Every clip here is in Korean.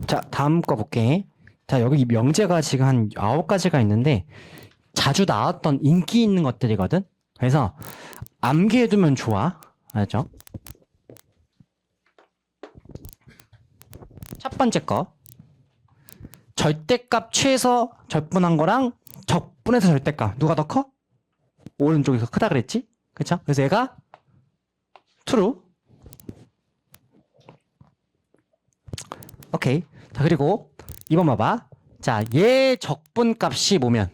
자, 다음 거 볼게. 자, 여기 명제가 지금 한 9가지가 있는데 자주 나왔던 인기 있는 것들이거든. 그래서 암기해두면 좋아. 알죠? 첫 번째 거. 절대값 취해서 적분한 거랑 적분해서 절대값. 누가 더 커? 오른쪽에서 크다 그랬지? 그쵸? 그래서 얘가 true. 오케이. 자, 그리고 2번 봐봐. 자, 얘 적분값이 뭐면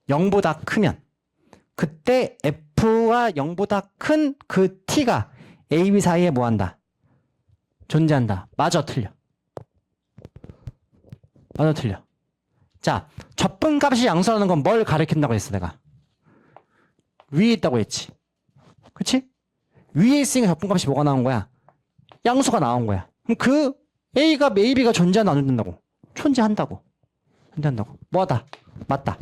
0보다 크면 그때 f와 0보다 큰 그 t가 a, b 사이에 뭐한다? 존재한다. 맞아, 틀려? 맞아, 틀려? 자, 적분값이 양수라는 건 뭘 가리킨다고 했어, 내가? 위에 있다고 했지. 그치? 위에 있으니까 적분값이 뭐가 나온 거야? 양수가 나온 거야. 그럼 그 A가 B가 존재한다, 안 존재한다고? 존재한다고. 존재한다고. 뭐하다? 맞다.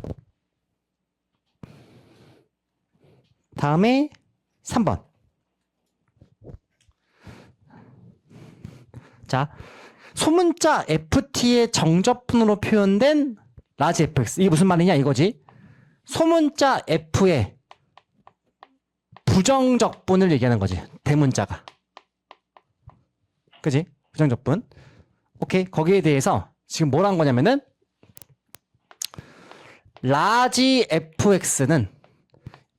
다음에 3번. 자, 소문자 FT의 정적분으로 표현된 라지 fx. 이게 무슨 말이냐 이거지? 소문자 F의 부정적분을 얘기하는 거지. 대문자가. 그지? 부정적분. 오케이. 거기에 대해서 지금 뭘 한 거냐면은 라지 fx는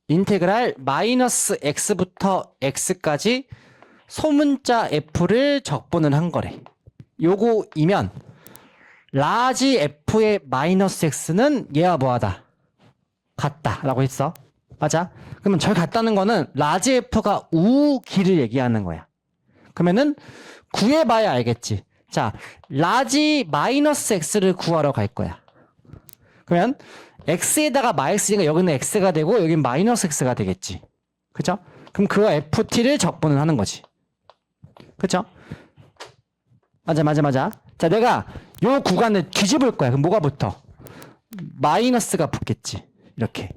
인테그랄 마이너스 x부터 x까지 소문자 f를 적분을 한 거래. 요거이면 라지 f의 마이너스 x는 얘와 뭐하다? 같다 라고 했어. 맞아? 그러면 저기 같다는 거는 라지 f가 우기를 얘기하는 거야. 그러면은 구해봐야 알겠지. 자, 라지 마이너스 x를 구하러 갈 거야. 그러면 x에다가 마이너스니까 여기는 x가 되고 여기는 마이너스 x가 되겠지. 그쵸? 그럼 그 ft를 적분을 하는 거지. 그쵸? 맞아. 자, 내가 요 구간을 뒤집을 거야. 그럼 뭐가 붙어? 마이너스가 붙겠지. 이렇게.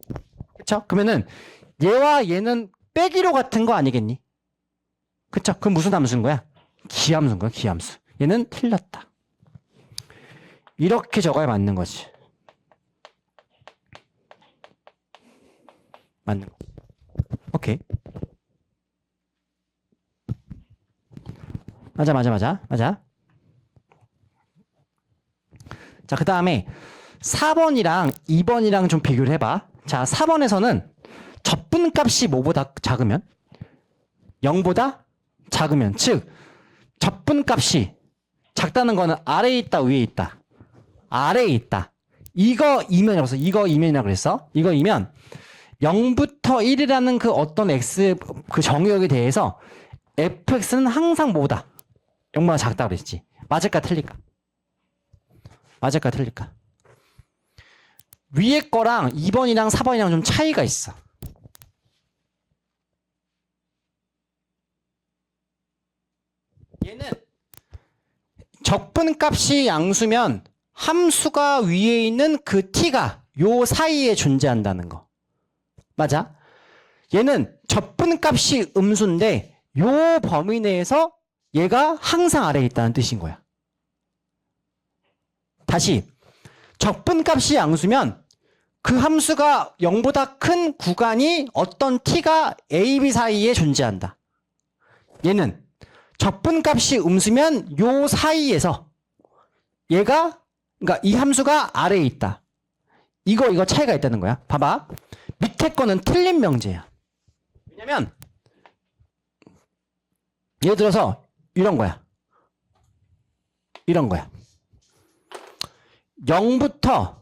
그쵸? 그러면은 얘와 얘는 빼기로 같은 거 아니겠니? 그쵸? 그럼 무슨 함수인 거야? 기함수인 거야, 기함수. 얘는 틀렸다. 이렇게 적어야 맞는 거지. 맞는 거. 오케이. 맞아. 자, 그 다음에 4번이랑 2번이랑 좀 비교를 해봐. 자, 4번에서는 적분값이 뭐보다 작으면? 0보다 작으면. 즉, 적분값이 작다는 거는 아래에 있다, 위에 있다? 아래에 있다. 이거 이면이라고 이거 이면이라고 그랬어. 이거 이면 0부터 1이라는 그 어떤 x 그 정의역에 대해서 fx는 항상 뭐보다 0보다 작다고 그랬지. 맞을까 틀릴까? 맞을까 틀릴까? 위에 거랑 2번이랑 4번이랑 좀 차이가 있어. 얘는 적분값이 양수면 함수가 위에 있는 그 t가 요 사이에 존재한다는 거. 맞아? 얘는 적분값이 음수인데 요 범위 내에서 얘가 항상 아래에 있다는 뜻인 거야. 다시 적분값이 양수면 그 함수가 0보다 큰 구간이 어떤 t가 a, b 사이에 존재한다. 얘는 적분값이 음수면 요 사이에서 얘가 그러니까 이 함수가 아래에 있다. 이거 차이가 있다는 거야. 봐봐. 밑에 거는 틀린 명제야. 왜냐면 예를 들어서 이런 거야. 0부터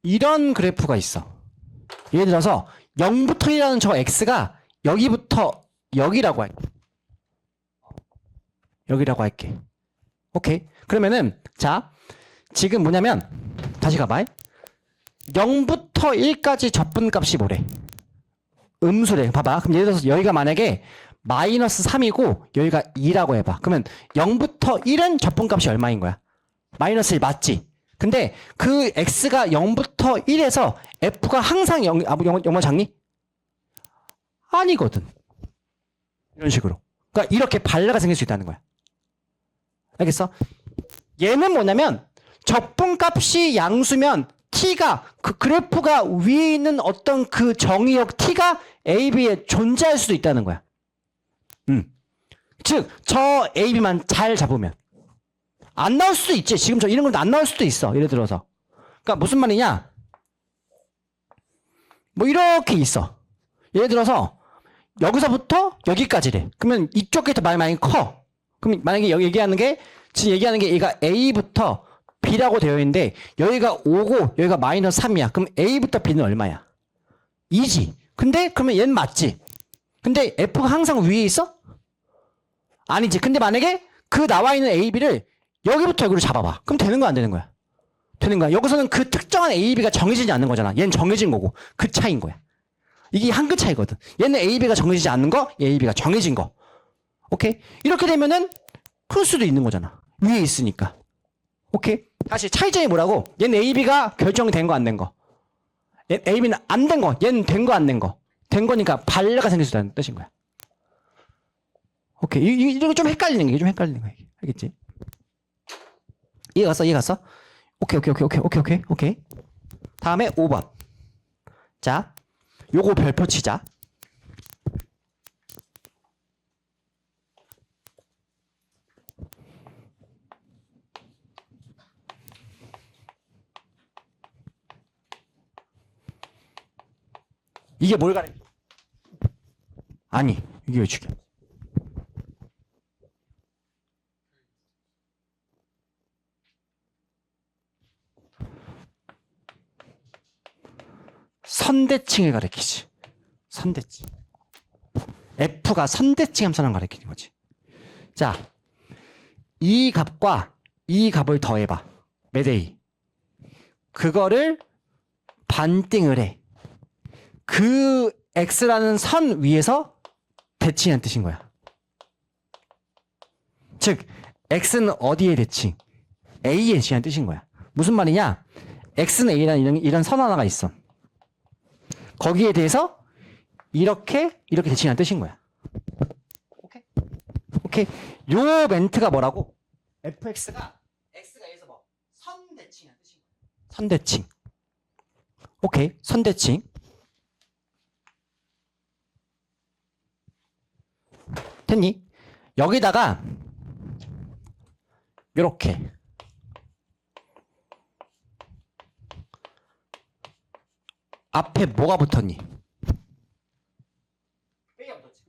이런 그래프가 있어. 예를 들어서 0부터 1이라는 저 x가 여기부터 여기라고 할게. 오케이. 그러면은 자, 지금 뭐냐면 다시 가봐. 0부터 1까지 적분값이 뭐래? 음수래. 봐봐. 그럼 예를 들어서 여기가 만약에 마이너스 3이고 여기가 2라고 해봐. 그러면 0부터 1은 적분값이 얼마인 거야? 마이너스 1 맞지? 근데 그 x가 0부터 1에서 f가 항상 0만 작니? 아니거든. 이런 식으로. 그러니까 이렇게 발레가 생길 수 있다는 거야. 알겠어? 얘는 뭐냐면 적분값이 양수면 t가 그 그래프가 위에 있는 어떤 그 정의역 t가 a, b에 존재할 수도 있다는 거야. 즉, 저 a, b만 잘 잡으면 안 나올 수도 있지. 지금 저 이런 건 안 나올 수도 있어. 예를 들어서. 그러니까 무슨 말이냐? 뭐 이렇게 있어. 예를 들어서 여기서부터 여기까지래. 그러면 이쪽 게 더 많이 커. 그럼 만약에 여기 얘기하는 게 지금 얘기하는 게 얘가 A부터 B라고 되어 있는데 여기가 5고 여기가 마이너스 3이야. 그럼 A부터 B는 얼마야? 2지. 근데 그러면 얘는 맞지. 근데 F가 항상 위에 있어? 아니지. 근데 만약에 그 나와 있는 A, B를 여기부터 여기로 잡아봐. 그럼 되는 거야, 안 되는 거야? 되는 거야. 여기서는 그 특정한 A, B가 정해지지 않는 거잖아. 얘는 정해진 거고 그 차이인 거야. 이게 한 끗 차이거든. 얘는 A, B가 정해지지 않는 거, A, B가 정해진 거. 오케이? 이렇게 되면은 클 수도 있는 거잖아. 위에 있으니까. 오케이? 다시 차이점이 뭐라고? 얘는 A, B가 결정된 거, 안 된 거. 얘 A, B는 안 된 거. 얘는 된 거, 안 된 거. 된 거니까 발레가 생길 수 있다는 뜻인 거야. 오케이. 이거 좀 헷갈리는 게, 좀 헷갈리는 거야. 알겠지? 이해 갔어? 이해 갔어? 오케이. 다음에 5번. 자, 요거 별표 치자. 이게 뭘 가리켜? 아니, 이게 왜 죽여? 선대칭을 가리키지. 선대칭. F가 선대칭 함수를 가리키는 거지. 자, 이 값과 이 값을 더해봐. 몇 A? 그거를 반띵을 해. 그 X라는 선 위에서 대칭이라는 뜻인 거야. 즉, X는 어디에 대칭? A에 대칭이라는 뜻인 거야. 무슨 말이냐? X는 A라는 이런 선 하나가 있어. 거기에 대해서 이렇게 대칭이라는 뜻인 거야. 오케이. 요 멘트가 뭐라고? fx가 x가 A에서 뭐? 선대칭이라는 뜻인 거야. 선대칭. 오케이. 선대칭. 됐니? 여기다가 요렇게 앞에 뭐가 붙었니?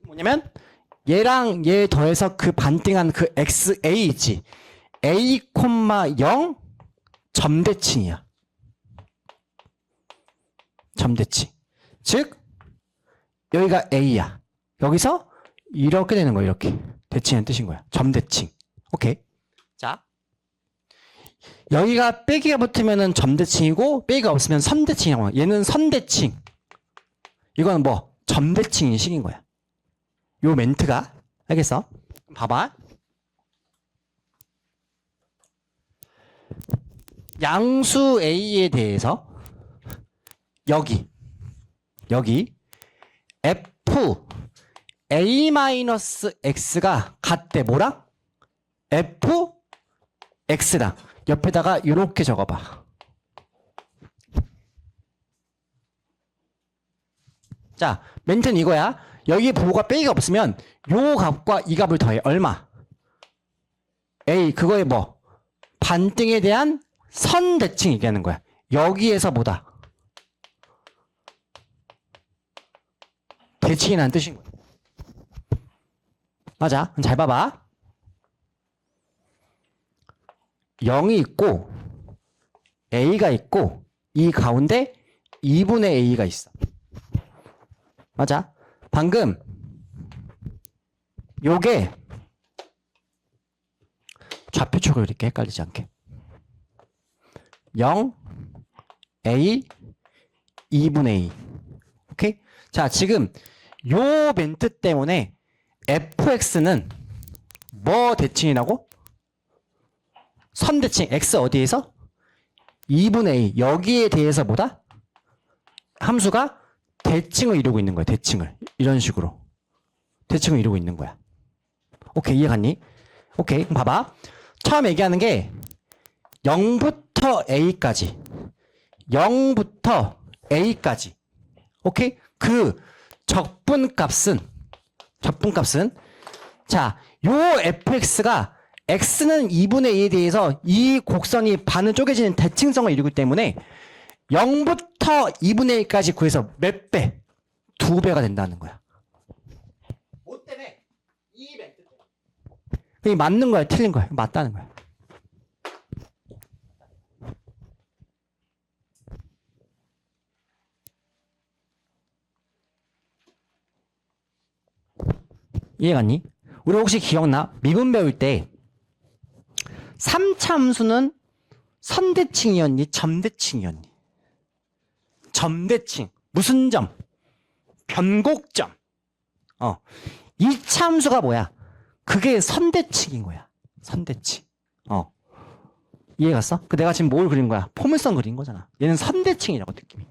뭐냐면 얘랑 얘 더해서 그 반띵한 그 XA 있지. A, 0 점대칭이야. 점대칭. 즉 여기가 A야. 여기서 이렇게 되는 거야. 이렇게. 대칭이라는 뜻인 거야. 점대칭. 오케이. 자, 여기가 빼기가 붙으면은 점대칭이고 빼기가 없으면 선대칭이라고. 얘는 선대칭. 이거는 뭐 점대칭인 식인 거야. 요 멘트가. 알겠어? 봐봐. 양수 A에 대해서 여기 F A-X가 같대. 뭐랑? F X랑. 옆에다가 이렇게 적어봐. 자, 멘트는 이거야. 여기 부호가 빼기가 없으면 요 값과 이 값을 더해. 얼마? A, 그거에 뭐? 반등에 대한 선대칭 얘기하는 거야. 여기에서 뭐다? 대칭이라는 뜻인 거야. 맞아. 잘 봐봐. 0이 있고 A가 있고 이 가운데 2분의 A가 있어. 맞아. 방금 요게 좌표축을 이렇게 헷갈리지 않게 0 A 2분의 A. 오케이? 자, 지금 요 멘트 때문에 fx는 뭐 대칭이라고? 선대칭. x 어디에서? 2분의 A 여기에 대해서 뭐다? 함수가 대칭을 이루고 있는 거야. 대칭을. 이런 식으로. 대칭을 이루고 있는 거야. 오케이, 이해갔니? 오케이, 그럼 봐봐. 처음 얘기하는 게 0부터 A까지 0부터 A까지 오케이? 그 적분값은 자, 요 fx가 x는 2분의 2에 대해서 이 곡선이 반은 쪼개지는 대칭성을 이루기 때문에 0부터 2분의 1까지 구해서 몇 배? 2배가 된다는 거야. 뭐 때문에? 이 멘트 때문에. 그게 맞는 거야, 틀린 거야? 맞다는 거야. 이해갔니? 우리 혹시 기억나? 미분 배울 때 3차 함수는 선대칭이었니? 점대칭이었니? 점대칭. 무슨 점? 변곡점. 2차 함수가 뭐야? 그게 선대칭인 거야. 선대칭. 이해갔어? 내가 지금 뭘 그린 거야? 포물선 그린 거잖아. 얘는 선대칭이라고 느낌이.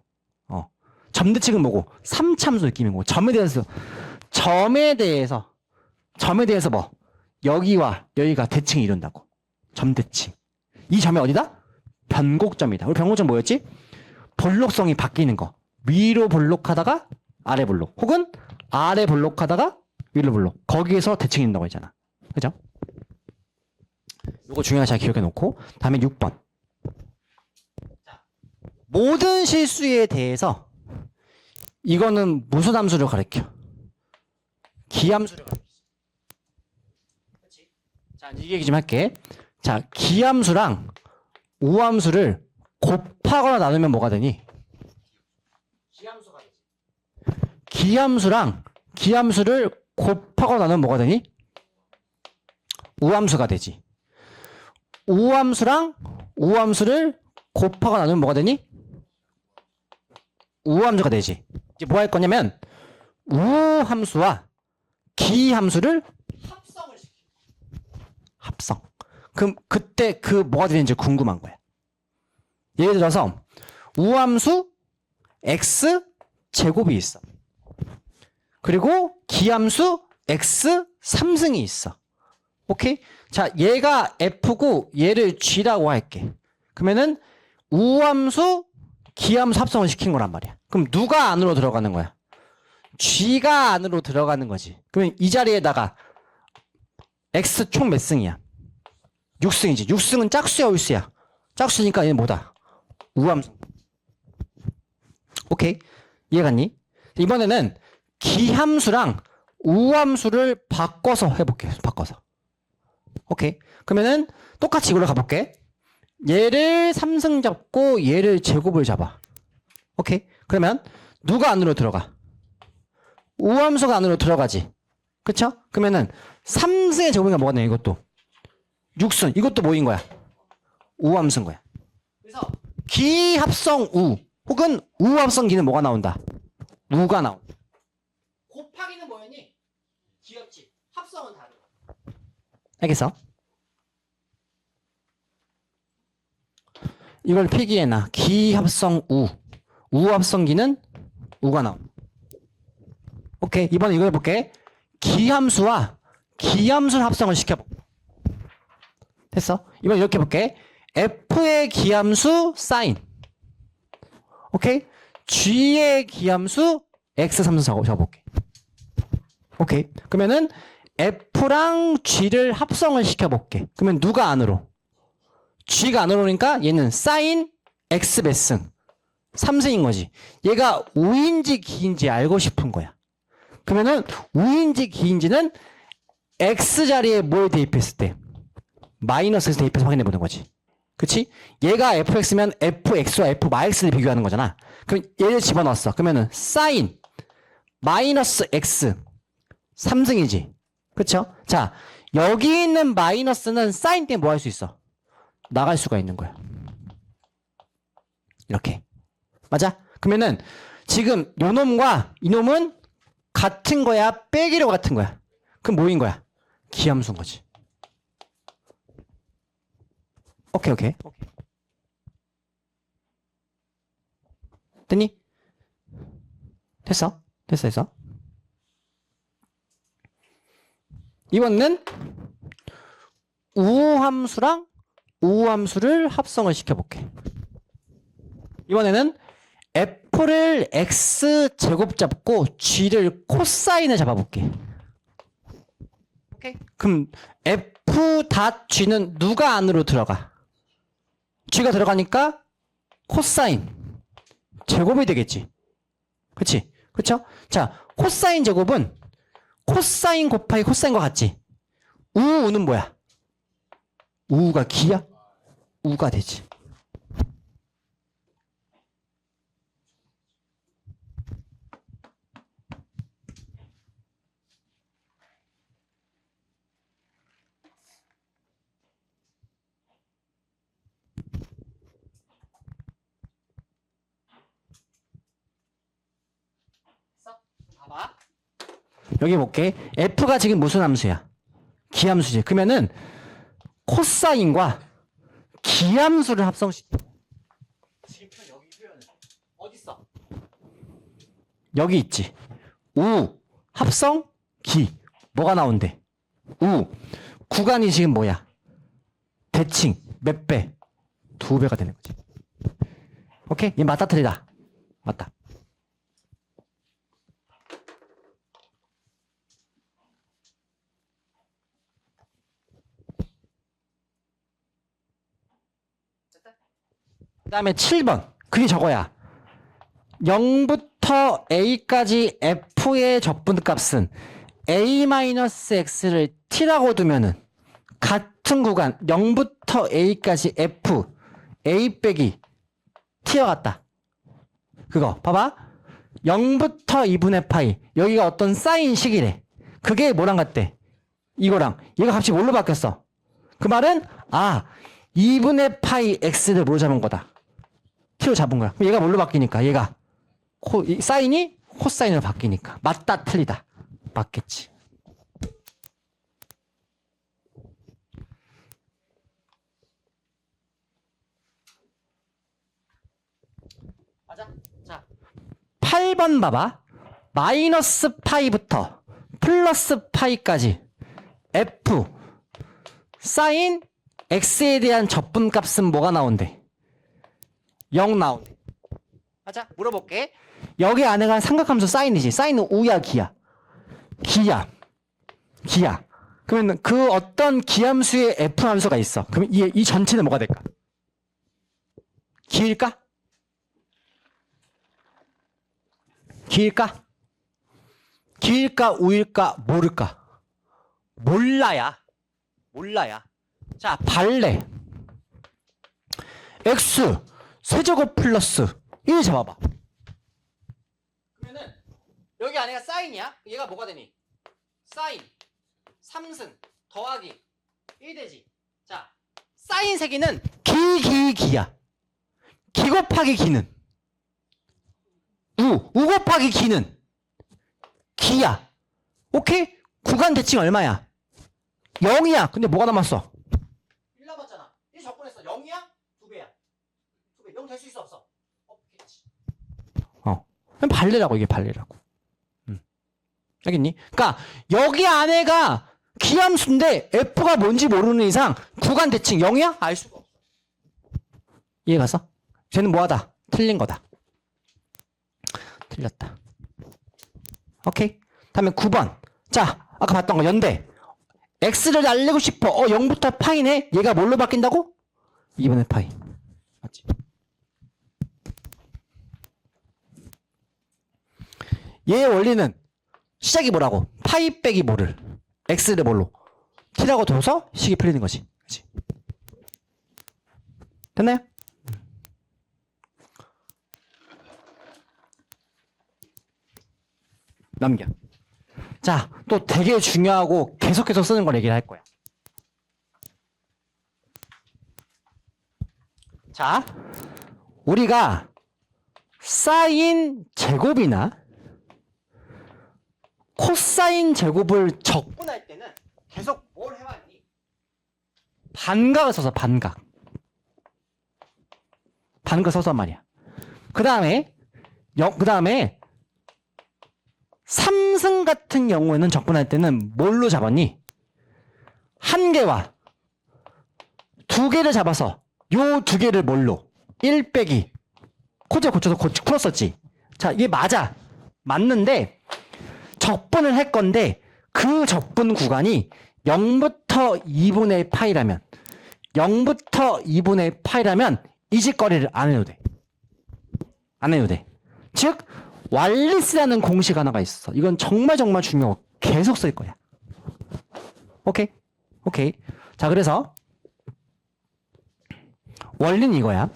점대칭은 뭐고? 3차 함수 느낌인 거고. 점에 대해서 뭐? 여기와 여기가 대칭이 이룬다고. 점대칭. 이 점이 어디다? 변곡점이다. 우리 변곡점 뭐였지? 볼록성이 바뀌는 거. 위로 볼록하다가 아래 볼록. 혹은 아래 볼록하다가 위로 볼록. 거기에서 대칭이 이룬다고 했잖아. 그죠? 이거 중요하게 잘 기억해 놓고. 다음에 6번. 모든 실수에 대해서 이거는 무슨 함수를 가리켜? 기함수를 가리켜. 자, 이 얘기 좀 할게. 자, 기함수랑 우함수를 곱하거나 나누면 뭐가 되니? 기함수가 되지. 기함수랑 기함수를 곱하거나 나누면 뭐가 되니? 우함수가 되지. 우함수랑 우함수를 곱하거나 나누면 뭐가 되니? 우함수가 되지. 이제 뭐 할 거냐면 우함수와 기함수를 합성을 시켜. 합성. 그럼 그때 그 뭐가 되는지 궁금한 거야. 예를 들어서 우함수 x 제곱이 있어. 그리고 기함수 x 3승이 있어. 오케이? 자, 얘가 f고 얘를 g라고 할게. 그러면은 우함수 기함수 합성을 시킨 거란 말이야. 그럼 누가 안으로 들어가는 거야? g가 안으로 들어가는 거지. 그러면 이 자리에다가 x 총 몇 승이야? 6승이지. 6승은 짝수야, 올수야? 짝수니까 얘는 뭐다? 우함수. 오케이. 이해갔니? 이번에는 기함수랑 우함수를 바꿔서 해볼게. 바꿔서. 오케이. 그러면은 똑같이 이걸로 가볼게. 얘를 3승 잡고 얘를 제곱을 잡아. 오케이. 그러면 누가 안으로 들어가? 우함수가 안으로 들어가지. 그쵸? 그러면은 3승의 제곱인가 뭐가 되냐 이것도. 6승. 이것도 뭐인 거야? 우함수인 거야. 그래서 기합성 우 혹은 우합성 기는 뭐가 나온다? 우가 나온다. 곱하기는 뭐였니? 기였지. 합성은 다르다. 알겠어? 이걸 필기해놔. 기합성 우. 우합성 기는 우가 나온다. 오케이. 이번에 이거 해볼게. 기함수와 기함수를 합성을 시켜볼게. 됐어? 이번 이렇게 해볼게. f의 기함수 사인. 오케이? g의 기함수 x 3승 적어볼게. 오케이. 그러면은 f랑 g를 합성을 시켜볼게. 그러면 누가 안으로? g가 안으로 오니까 얘는 사인 x 몇 승? 3승인 거지. 얘가 우인지 기인지 알고 싶은 거야. 그러면은 우인지 기인지는 x 자리에 뭘 대입했을 때? 마이너스에서 대입해서 확인해보는 거지. 그치? 얘가 fx면 fx와 f 마이너스를 비교하는 거잖아. 그럼 얘를 집어넣었어. 그러면은 사인 마이너스 x 3승이지. 그쵸? 자, 여기 있는 마이너스는 사인 때문에 뭐 할 수 있어? 나갈 수가 있는 거야. 이렇게. 맞아? 그러면은 지금 요 놈과 이 놈은 같은 거야? 빼기로 같은 거야? 그럼 뭐인 거야? 기함수인 거지. 오케이. 됐니? 됐어? 됐어. 이번에는 우함수랑 우함수를 합성을 시켜볼게. 이번에는 f를 x제곱 잡고 g를 코사인을 잡아볼게. 오케이? 그럼 f 닷 g는 누가 안으로 들어가? g가 들어가니까 코사인 제곱이 되겠지. 그치? 그쵸? 자, 코사인 제곱은 코사인 곱하기 코사인과 같지? 우는 뭐야? 우가 기야? 우가 되지. 봐봐. 여기 볼게. f가 지금 무슨 함수야? 기함수지. 그러면은 코사인과 기함수를 합성시켜. 지금 여기 표현은 어딨어? 여기 있지. 우 합성 기 뭐가 나온대? 우 구간이 지금 뭐야? 대칭 몇 배? 2배가 되는 거지. 오케이? 얘 맞다 틀리다. 맞다. 그 다음에 7번. 그게 저거야. 0부터 a까지 f의 적분값은 a-x를 t라고 두면은 같은 구간 0부터 a까지 f a 빼기 t와 같다. 그거 봐봐. 0부터 2분의 파이 여기가 어떤 사인식이래. 그게 뭐랑 같대? 이거랑 얘가 값이 뭘로 바뀌었어? 그 말은 2분의 파이 x를 뭐로 잡은 거다. t로 잡은 거야. 그럼 얘가 뭘로 바뀌니까? 얘가 사인이 코사인으로 바뀌니까. 맞다 틀리다. 맞겠지. 맞아. 자, 8번 봐봐. 마이너스 파이부터 플러스 파이까지 f 사인 x에 대한 적분값은 뭐가 나온대? 0 나온대. 맞아. 물어볼게. 여기 안에가 삼각함수 사인이지. 사인은 우야 기야? 기야. 그러면 그 어떤 기함수의 f 함수가 있어. 그러면 이 전체는 뭐가 될까? 기일까? 기일까 우일까 모를까? 몰라야. 자, 발레 x 세제곱 플러스 1 잡아봐. 그러면은 여기 안에가 사인이야? 얘가 뭐가 되니? 사인 3승 더하기 1 되지. 자, 사인 세기는 기야. 기 곱하기 기는 우 곱하기 기는 기야. 오케이? 구간 대칭 얼마야? 0이야. 근데 뭐가 남았어? 1 남았잖아. 1 적분했어. 0이야? 2배야. 2배. 0 될 수 있어 없어? 없겠지. 그냥 발레라고 이게 발레라고. 알겠니? 그러니까 여기 안에가 기함수인데 f가 뭔지 모르는 이상 구간 대칭 0이야? 알 수가 없어. 이해 갔어? 쟤는 뭐하다? 틀린 거다. 틀렸다. 오케이. 다음에 9번. 자, 아까 봤던 거 연대. x를 알리고 싶어. 0부터 파이네. 얘가 뭘로 바뀐다고? 2분의 파이. 맞지? 얘의 원리는 시작이 뭐라고? 파이 빼기 뭐를? x를 뭘로? t라고 둬서 식이 풀리는 거지. 그치? 됐나요? 넘겨. 자, 또 되게 중요하고 계속해서 쓰는 걸 얘기를 할 거야. 자, 우리가 사인 제곱이나 코사인 제곱을 적분할 때는 계속 뭘 해왔니? 반각을 써서 반각 써서 말이야. 그 다음에 그 다음에 3승 같은 경우에는 적분할 때는 뭘로 잡았니? 한 개와 두 개를 잡아서 요 두 개를 뭘로? 1 빼기 코제 고쳐서 풀었었지. 자, 이게 맞아. 맞는데 적분을 할 건데 그 적분 구간이 0부터 2분의 파이라면 0부터 2분의 파이라면 이 짓거리를 안 해도 돼. 안 해도 돼. 즉 왈리스라는 공식 하나가 있어. 이건 정말 중요하고 계속 쓸 거야. 오케이? 오케이. 자, 그래서 원리는 이거야.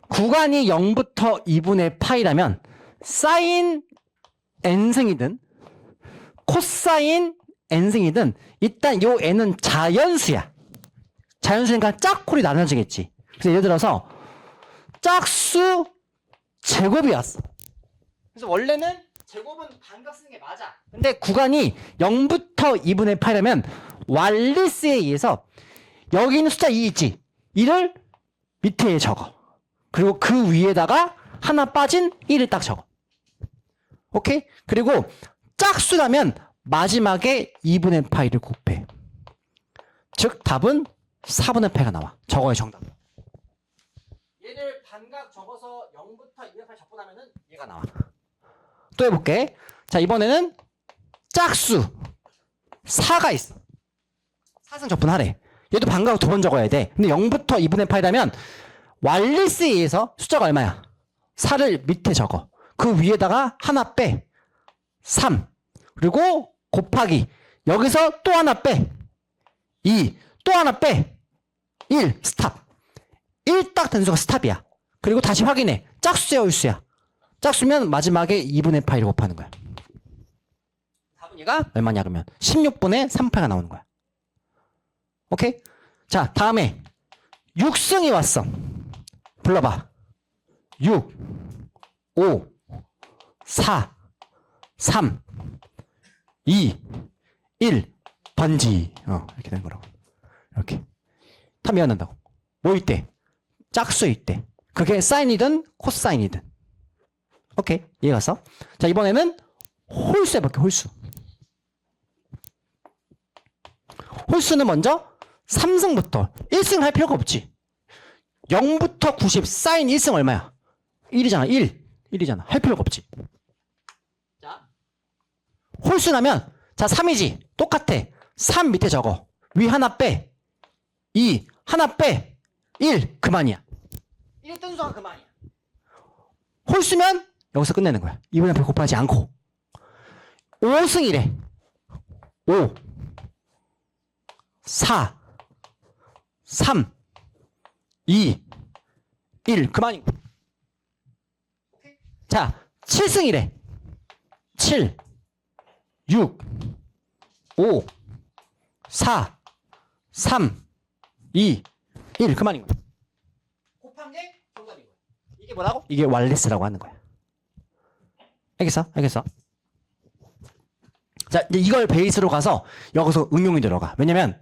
구간이 0부터 2분의 파이라면 사인 n승이든 코사인 n승이든 일단 요 n은 자연수야. 자연수니까 짝콜이 나눠지겠지. 그래서 예를 들어서 짝수 제곱이 왔어. 그래서 원래는 제곱은 반각 쓰는 게 맞아. 근데 구간이 0부터 2분의 8이라면 왈리스에 의해서 여기 있는 숫자 2 있지. 이를 밑에 적어. 그리고 그 위에다가 하나 빠진 1을 딱 적어. 오케이? 그리고 짝수라면 마지막에 2분의 파이를 곱해. 즉 답은 4분의 8가 나와. 저거의 정답. 얘를 반각 적어서 0부터 2분의 8 적분하면은 얘가 나와. 또 해볼게. 자, 이번에는 짝수 4가 있어. 4승 적분하래. 얘도 반각 두 번 적어야 돼. 근데 0부터 2분의 8이라면 왈리스에 의해서 숫자가 얼마야? 4를 밑에 적어. 그 위에다가 하나 빼. 3. 그리고 곱하기. 여기서 또 하나 빼. 2. 또 하나 빼. 1. 스탑. 1 딱 단수가 스탑이야. 그리고 다시 확인해. 짝수야, 홀수야? 짝수면 마지막에 2분의 파이를 곱하는 거야. 4분위가 얼마냐 그러면 16분의 3파가 나오는 거야. 오케이? 자, 다음에 6승이 왔어. 불러봐. 6, 5, 4, 3, 2, 1, 번지. 이렇게 되는 거라고. 이렇게. 탐이 안 난다고. 뭐 있대? 짝수 있대. 그게 사인이든 코사인이든. 오케이. 이해갔어? 자, 이번에는 홀수 해볼게, 홀수. 홀수는 먼저 3승부터 1승 할 필요가 없지. 0부터 90 사인 1승 얼마야? 1이잖아. 1이잖아. 할 필요가 없지. 자, 홀수 나면 자 3이지. 똑같아. 3 밑에 적어. 위 하나 빼. 2 하나 빼. 1 그만이야. 1 뜬 수가 그만이야. 홀수면 여기서 끝내는 거야. 2분의 1 곱하지 않고. 5승이래. 5 4 3 2 1 그만인 거야. 자, 7승이래. 7 6 5 4 3 2 1 그만인 거야. 곱한 게 정답인 거야. 이게 뭐라고? 이게 왈리스라고 하는 거야. 알겠어? 알겠어? 자, 이제 이걸 베이스로 가서 여기서 응용이 들어가. 왜냐면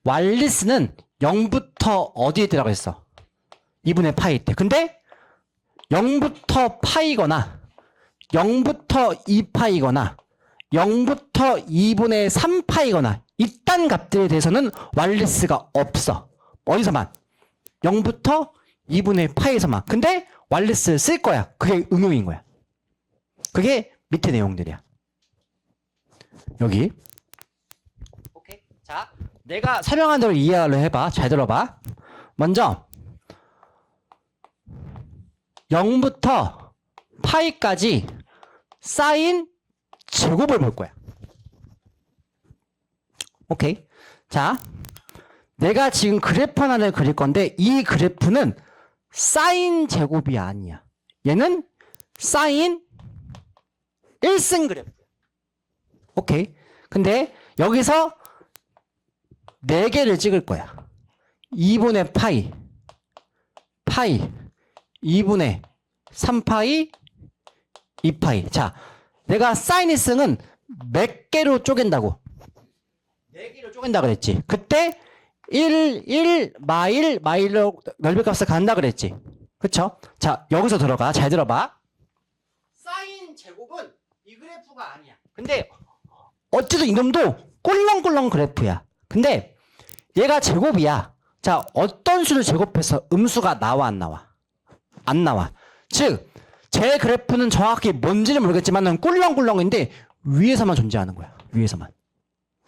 왈리스는 0부터 어디에 들어가 있어? 2분의 파이 때. 근데 0부터 파이거나 0부터 2파이거나 0부터 2분의 3파이거나 이딴 값들에 대해서는 왈리스가 없어. 어디서만? 0부터 2분의 파이에서만. 근데 왈리스를 쓸 거야. 그게 응용인 거야. 그게 밑에 내용들이야. 여기. 오케이. 자, 내가 설명한 대로 이해를 해봐. 잘 들어봐. 먼저 0부터 파이까지 사인 제곱을 볼 거야. 오케이. 자, 내가 지금 그래프 하나를 그릴 건데 이 그래프는 사인 제곱이 아니야. 얘는 사인 1승 그래프. 오케이. 근데 여기서 4개를 찍을 거야. 2분의 파이, 2분의 3파이, 2파이. 자, 내가 사인 1승은 몇 개로 쪼갠다고? 4개로 쪼갠다 그랬지. 그때 1, 마일로 넓이값을 간다 그랬지. 그쵸? 자, 여기서 들어가. 잘 들어봐. F가 아니야. 근데 어쨌든 이놈도 꿀렁꿀렁 그래프야. 근데 얘가 제곱이야. 자, 어떤 수를 제곱해서 음수가 나와 안 나와? 안 나와. 즉, 제 그래프는 정확히 뭔지는 모르겠지만 꿀렁꿀렁인데 위에서만 존재하는 거야. 위에서만.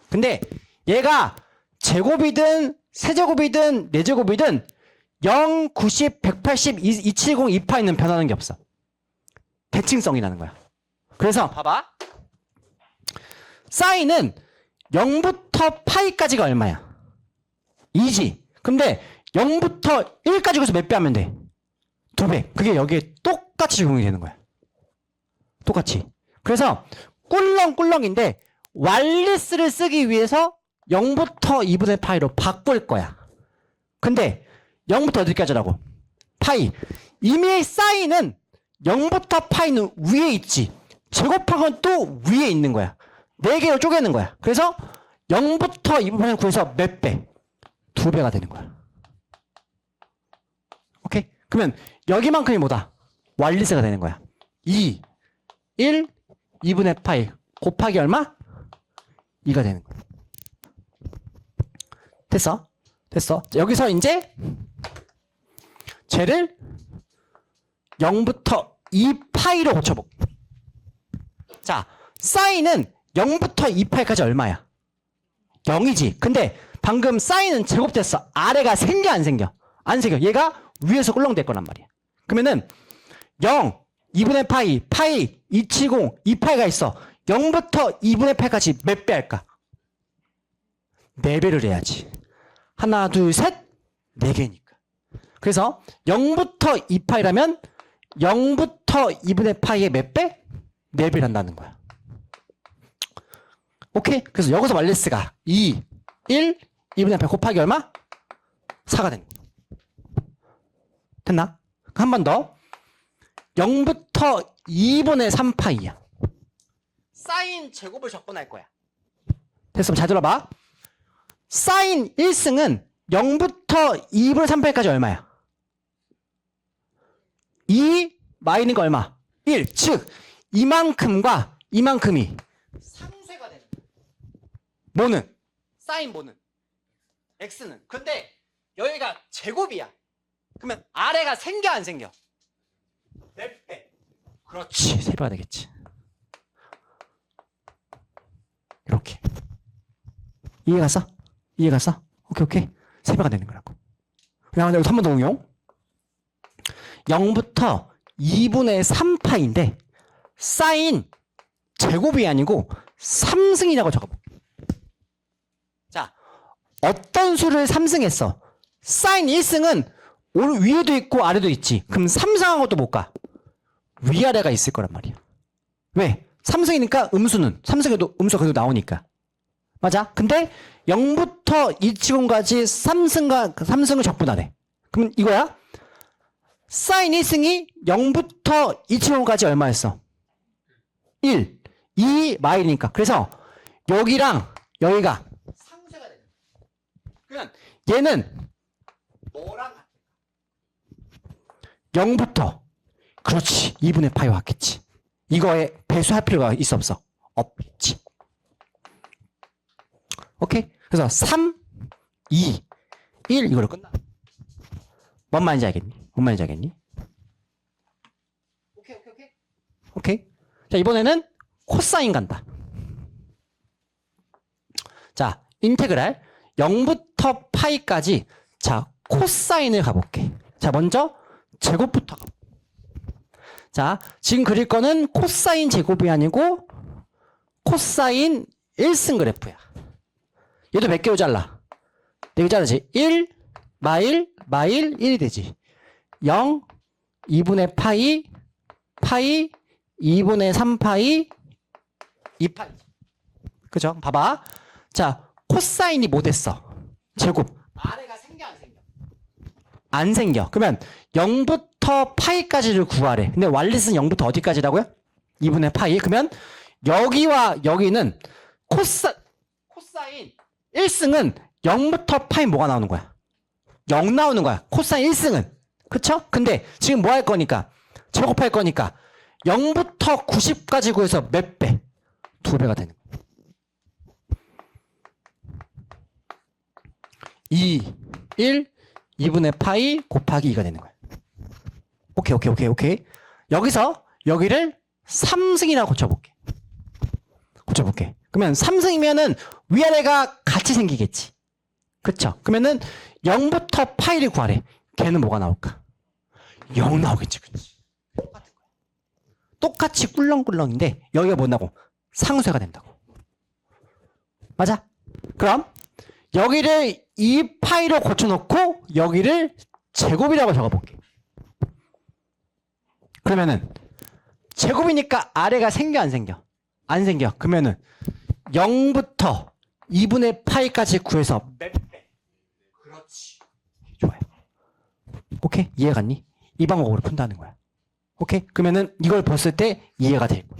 근데 얘가 제곱이든 세제곱이든 네제곱이든 0, 90, 180, 270, 2파이는 변하는 게 없어. 대칭성이라는 거야. 그래서 봐봐. 사인은 0부터 파이까지가 얼마야? 2지. 근데 0부터 1까지 해서 몇 배 하면 돼? 2배. 그게 여기에 똑같이 적용이 되는 거야. 똑같이. 그래서 꿀렁꿀렁인데 왈리스를 쓰기 위해서 0부터 2분의 파이로 바꿀 거야. 근데 0부터 어디까지라고? 파이. 이미 사인은 0부터 파이는 위에 있지. 제곱한 건 또 위에 있는 거야. 4개로 쪼개는 거야. 그래서 0부터 2분의 파이를 구해서 몇 배? 2배가 되는 거야. 오케이? 그러면 여기만큼이 뭐다? 왈리스가 되는 거야. 2, 1, 2분의 파이 곱하기 얼마? 2가 되는 거야. 됐어? 됐어. 여기서 이제 쟤를 0부터 2파이로 고쳐볼게. 자, 사인은 0부터 2파이까지 얼마야? 0이지. 근데 방금 사인은 제곱됐어. 아래가 생겨 안 생겨? 안 생겨. 얘가 위에서 꿀렁댈 거란 말이야. 그러면은 0, 2분의 파이, 파이, 270, 2파이가 있어. 0부터 2분의 8까지 몇 배 할까? 4배를 해야지. 하나, 둘, 셋, 4개니까. 그래서 0부터 2파이라면 0부터 2분의 파이의 몇 배? 4배를 한다는 거야. 오케이? 그래서 여기서 왈리스가 2, 1, 2분의 8 곱하기 얼마? 4가 되는 거야. 됐나? 한 번 더. 0부터 2분의 3파이야. 사인 제곱을 적분할 거야. 됐어. 잘 들어봐. 사인 1승은 0부터 2분의 3파이까지 얼마야? 2 마이너스가 얼마? 1. 즉 이만큼과 이만큼이 상쇄가 되는 거야. 뭐는? 사인 뭐는? x는. 근데 여기가 제곱이야. 그러면 아래가 생겨 안 생겨? 몇 배? 그렇지. 세배가 되겠지. 이렇게. 이해 갔어? 이해 갔어? 오케이 오케이. 세배가 되는 거라고. 그냥 여기서 한 번 더 응용. 0부터 2분의 3파인데 사인 제곱이 아니고 3승이라고 적어볼게. 자, 어떤 수를 3승했어? 사인 1승은 오른 위에도 있고 아래도 있지. 그럼 3승한 것도 못 가. 위아래가 있을 거란 말이야. 왜? 3승이니까 음수는 3승에도 음수가 그래도 나오니까. 맞아? 근데 0부터 270까지 3승을 적분하래. 그럼 이거야? 사인 1승이 0부터 270까지 얼마였어? 1. 2 마일이니까. 그래서 여기랑 여기가 상쇄가 되는 거야. 그러면 얘는 뭐랑 같아? 0부터 그렇지. 2분의 파이 왔겠지. 이거에 배수할 필요가 있어 없어? 없지. 오케이? 그래서 3, 2, 1 이걸로 끝나. 뭔 말인지 알겠니? 뭔 말인지 알겠니? 오케이. 오케이. 자, 이번에는 코사인 간다. 자, 인테그랄 0부터 파이까지 자, 코사인을 가볼게. 자, 먼저 제곱부터 가볼게. 자, 지금 그릴 거는 코사인 제곱이 아니고 코사인 1승 그래프야. 얘도 몇 개로 잘라? 4개 자르지. 1, 마일, 1이 되지. 0, 2분의 파이, 2분의 3파이, 2파이. 그죠? 봐봐. 자, 코사인이 뭐 됐어? 제곱. 아래가 생겨 안 생겨? 안 생겨. 그러면 0부터 파이까지를 구하래. 근데 왈리스는 0부터 어디까지라고요? 2분의 파이. 그러면 여기와 여기는 코사인 1승은 0부터 파이 뭐가 나오는 거야? 0 나오는 거야. 코사인 1승은. 그쵸? 근데 지금 뭐 할 거니까? 제곱할 거니까 0부터 90까지 구해서 몇 배? 2배가 되는 거야. 2, 1, 2분의 파이 곱하기 2가 되는 거야. 오케이. 여기서 여기를 3승이라고 고쳐볼게. 그러면 3승이면은 위아래가 같이 생기겠지. 그쵸? 그러면은 0부터 파이를 구하래. 걔는 뭐가 나올까? 0 나오겠지. 그치? 똑같은 거야. 똑같이 꿀렁꿀렁인데 여기가 뭐냐고? 상쇄가 된다고. 맞아? 그럼 여기를 2파이로 고쳐놓고 여기를 제곱이라고 적어볼게. 그러면은 제곱이니까 아래가 생겨 안 생겨? 안 생겨. 그러면은 0부터 2분의 파이까지 구해서 몇 배? 그렇지. 좋아요. 오케이? 이해 갔니? 이 방법으로 푼다는 거야. 오케이? 그러면은 이걸 봤을 때 이해가 될 거야.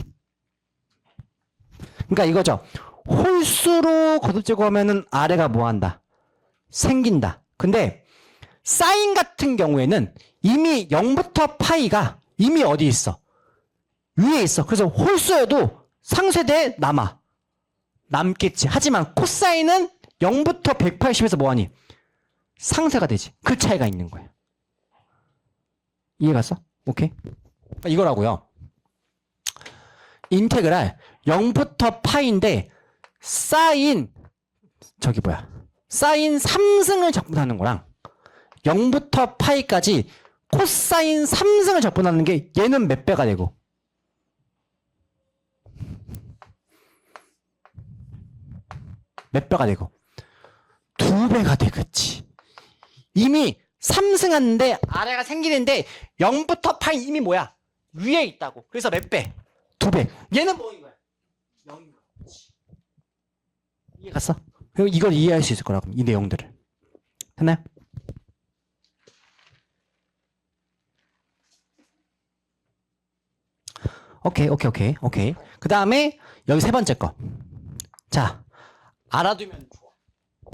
그러니까 이거죠. 홀수로 거듭제곱하면은 아래가 뭐 한다? 생긴다. 근데 사인 같은 경우에는 이미 0부터 파이가 이미 어디 있어? 위에 있어. 그래서 홀수여도 상쇄대에 남겠지. 하지만 코사인은 0부터 180에서 뭐하니? 상쇄가 되지. 그 차이가 있는 거야. 이해 갔어? 오케이? 이거라고요. 인테그랄 0부터 파이인데 사인 3승을 적분하는 거랑 0부터 파이까지 코사인 3승을 적분하는 게 얘는 몇 배가 되고 몇 배가 되고 2배가 되겠지. 이미 3승하는데 아래가 생기는데 0부터 파이 이미 뭐야? 위에 있다고. 그래서 몇 배? 2배. 얘는 뭐인 거야? 0인 거지. 이해 갔어? 그럼 이걸 이해할 수 있을 거라고. 이 내용들을. 됐나요? 오케이. 그 다음에 여기 세 번째 거. 자, 알아두면 좋아.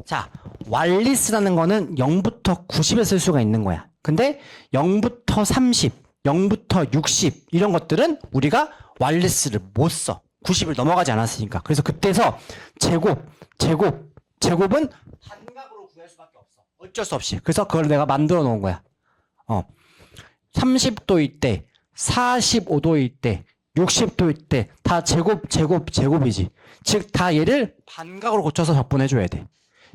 자, 왈리스라는 거는 0부터 90에 쓸 수가 있는 거야. 근데 0부터 30, 0부터 60 이런 것들은 우리가 왈리스를 못 써. 90을 넘어가지 않았으니까. 그래서 그때서 제곱은 반각으로 구할 수밖에 없어. 어쩔 수 없이. 그래서 그걸 내가 만들어 놓은 거야. 30도일 때, 45도일 때, 60도일 때 다 제곱이지. 즉 다 얘를 반각으로 고쳐서 적분해줘야 돼.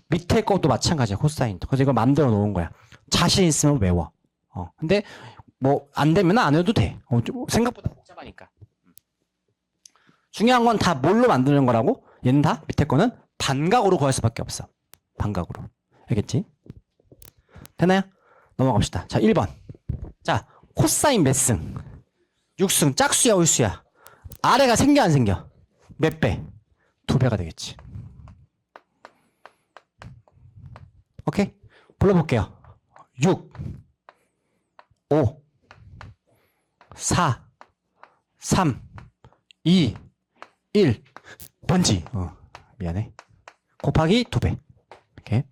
밑에 것도 마찬가지야. 코사인도. 그래서 이걸 만들어 놓은 거야. 자신 있으면 외워. 근데 뭐 안 되면 안 해도 돼. 생각보다 복잡하니까. 중요한 건 다 뭘로 만드는 거라고? 얘는 다 밑에 거는 반각으로 구할 수밖에 없어. 반각으로. 알겠지? 되나요? 넘어갑시다. 자, 1번. 자, 코사인 몇 승? 6승. 짝수야, 올수야? 아래가 생겨, 안 생겨? 몇 배? 2배가 되겠지. 오케이? 불러볼게요. 6, 5, 4, 3, 2, 1. 번지. 미안해. 곱하기 2배. 이렇게.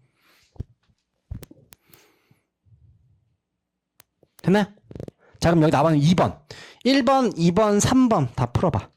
됐나요? 자, 그럼 여기 나와는 2번. 1번, 2번, 3번 다 풀어봐.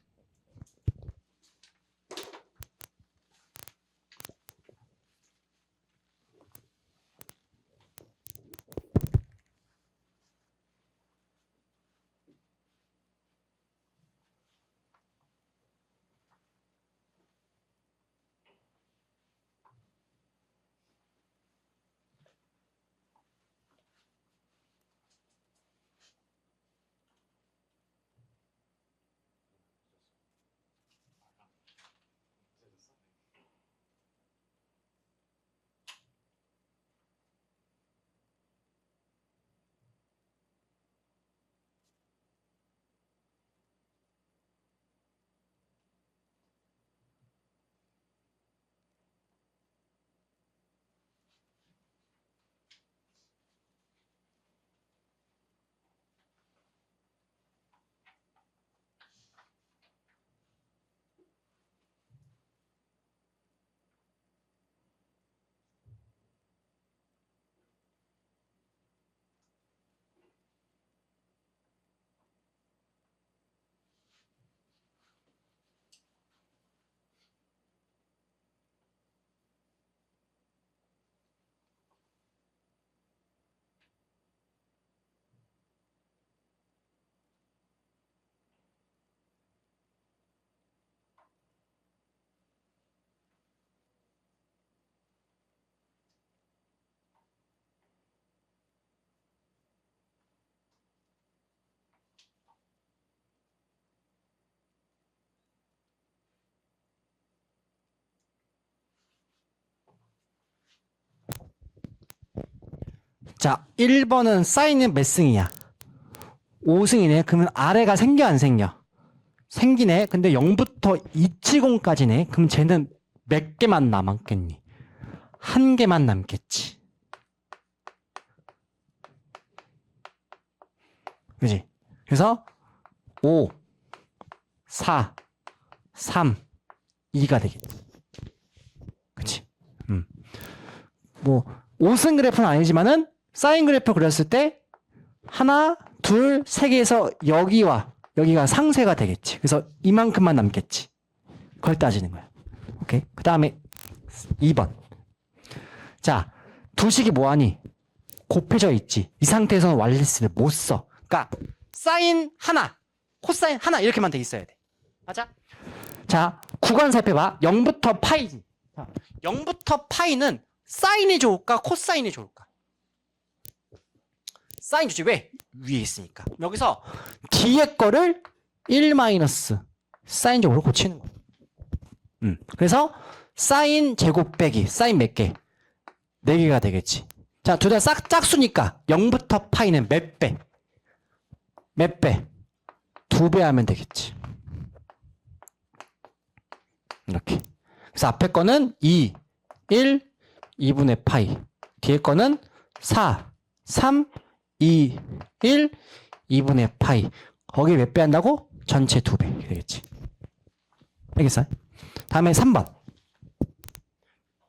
자, 1번은 사인은 몇 승이야? 5승이네. 그러면 아래가 생겨 안 생겨? 생기네. 근데 0부터 270까지네. 그럼 쟤는 몇 개만 남았겠니? 한 개만 남겠지. 그지? 그래서 5, 4, 3, 2가 되겠지. 그치? 뭐 5승 그래프는 아니지만은 사인 그래프 그렸을 때 하나, 둘, 세 개에서 여기와 여기가 상쇄가 되겠지. 그래서 이만큼만 남겠지. 그걸 따지는 거야. 오케이. 그 다음에 2번. 자, 두 식이 뭐하니? 곱해져 있지. 이 상태에서는 완리스를 못 써. 그러니까 사인 하나, 코사인 하나 이렇게만 돼 있어야 돼. 맞아? 자, 구간 살펴봐. 0부터 파이지. 0부터 파이는 사인이 좋을까? 코사인이 좋을까? 사인 좋지. 왜? 위에 있으니까. 여기서 뒤에 거를 1 마이너스 사인적으로 고치는 거야. 그래서 사인 제곱 빼기 사인 몇 개? 4개가 되겠지. 자, 둘 다 싹 짝수니까 0부터 파이는 몇 배? 몇 배? 2배 하면 되겠지. 이렇게. 그래서 앞에 거는 2, 1, 2분의 파이. 뒤에 거는 4, 3, 2, 1, 2분의 파이. 거기 몇 배 한다고? 전체 2배 되겠지. 알겠어? 다음에 3번.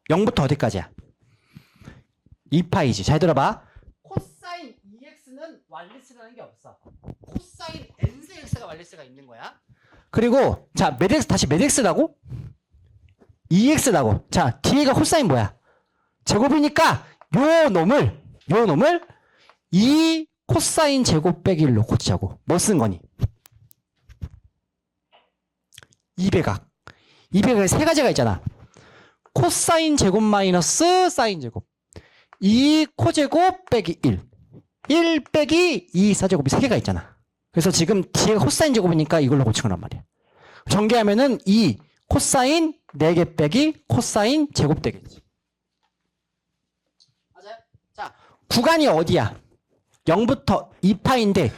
0부터 어디까지야? 2파이지. 잘 들어봐. 코사인 2x는 완리스라는 게 없어. 코사인 nx가 완리스가 있는 거야. 그리고 자, 몇 x 다시 몇 x라고? 2x라고. 자, 뒤에가 코사인 뭐야? 제곱이니까 요 놈을 2 코사인 제곱 빼기 1로 고치자고. 뭐 쓴 거니? 2배각. 2배각에 세 가지가 있잖아. 코사인 제곱 마이너스 사인 제곱. 2 코제곱 빼기 1. 1 빼기 2 사제곱이 3개가 있잖아. 그래서 지금 뒤에 코사인 제곱이니까 이걸로 고친 거란 말이야. 전개하면은 2 코사인 4개 빼기 코사인 제곱 되겠지. 맞아요? 자, 구간이 어디야? 0부터 2파인데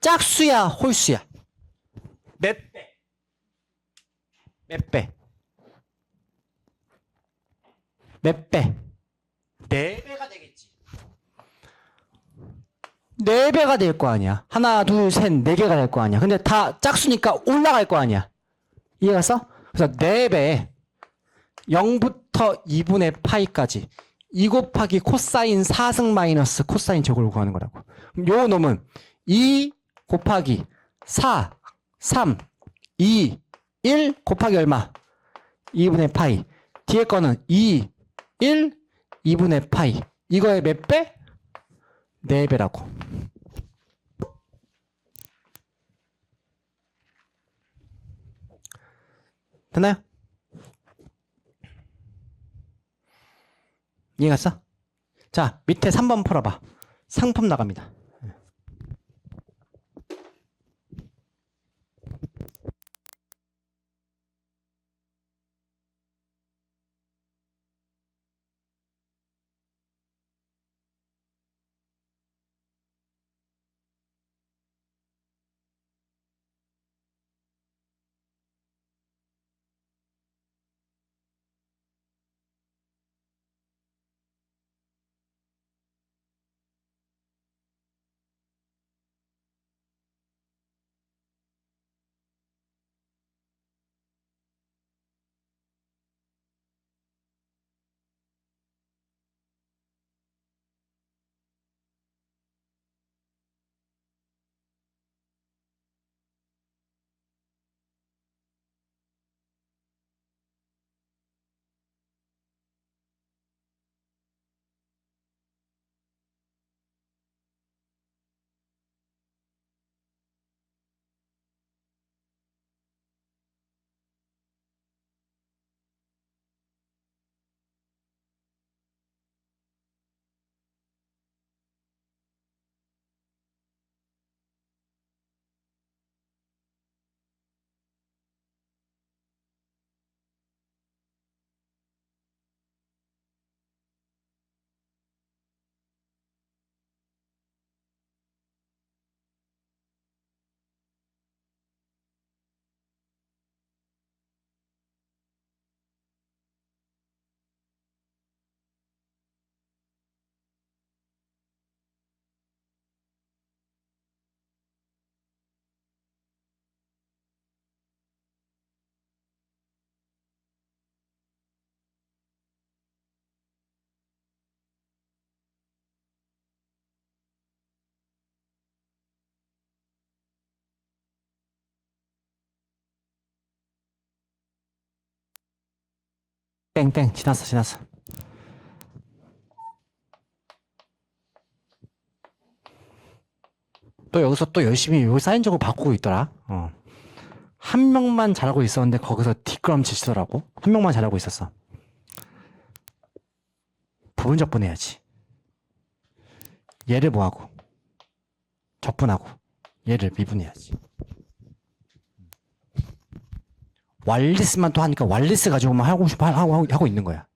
짝수야 홀수야? 몇 배? 몇 배? 몇 배? 4배가 되겠지. 4배가 될 거 아니야. 하나, 둘, 셋, 4개가 될 거 아니야. 근데 다 짝수니까 올라갈 거 아니야. 이해갔어? 그래서 4배 0부터 2분의 파이까지 2 곱하기 코사인 4승 마이너스 코사인 제곱을 구하는 거라고. 요 놈은 2 곱하기 4, 3, 2, 1 곱하기 얼마? 2분의 파이. 뒤에 거는 2, 1, 2분의 파이. 이거의 몇 배? 4배라고. 됐나요? 이해갔어? 자, 밑에 3번 풀어봐. 상품 나갑니다. 땡땡 지났어. 또 여기서 또 열심히 여기 사인적으로 바꾸고 있더라. 한 명만 잘하고 있었는데 거기서 뒷걸음질 치더라고. 한 명만 잘하고 있었어. 부분적분해야지. 얘를 뭐하고 적분하고 얘를 미분해야지. 왈리스만 또 하니까 왈리스 가지고만 하고 싶어 하고 있는 거야.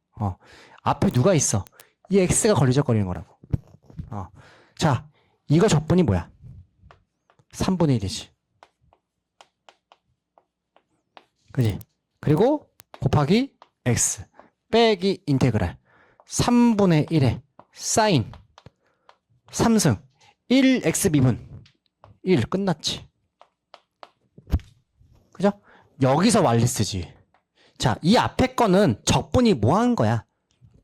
앞에 누가 있어? 이 x가 걸리적거리는 거라고. 자, 이거 적분이 뭐야? 3분의 1이지. 그지? 그리고 곱하기 x 빼기 인테그랄 3분의 1에 사인 3승 1x 미분 1 끝났지. 그죠? 여기서 왈리스지. 자, 이 앞에 거는 적분이 뭐 한 거야?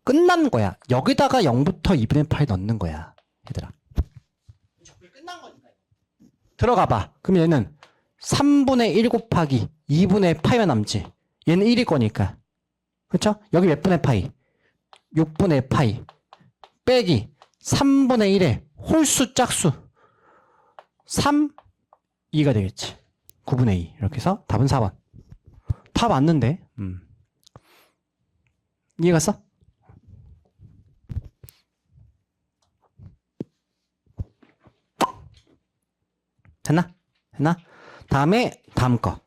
끝난 거야. 여기다가 0부터 2분의 8 넣는 거야. 얘들아. 적분이 끝난 거니까. 들어가 봐. 그럼 얘는 3분의 1 곱하기 2분의 파이가 남지. 얘는 1일 거니까. 그렇죠? 여기 몇 분의 파이? 6분의 파이. 빼기 3분의 1의 홀수 짝수. 3, 2가 되겠지. 9분의 2. 이렇게 해서 답은 4번. 다 맞는데. 이해갔어? 됐나? 다음에 다음 거.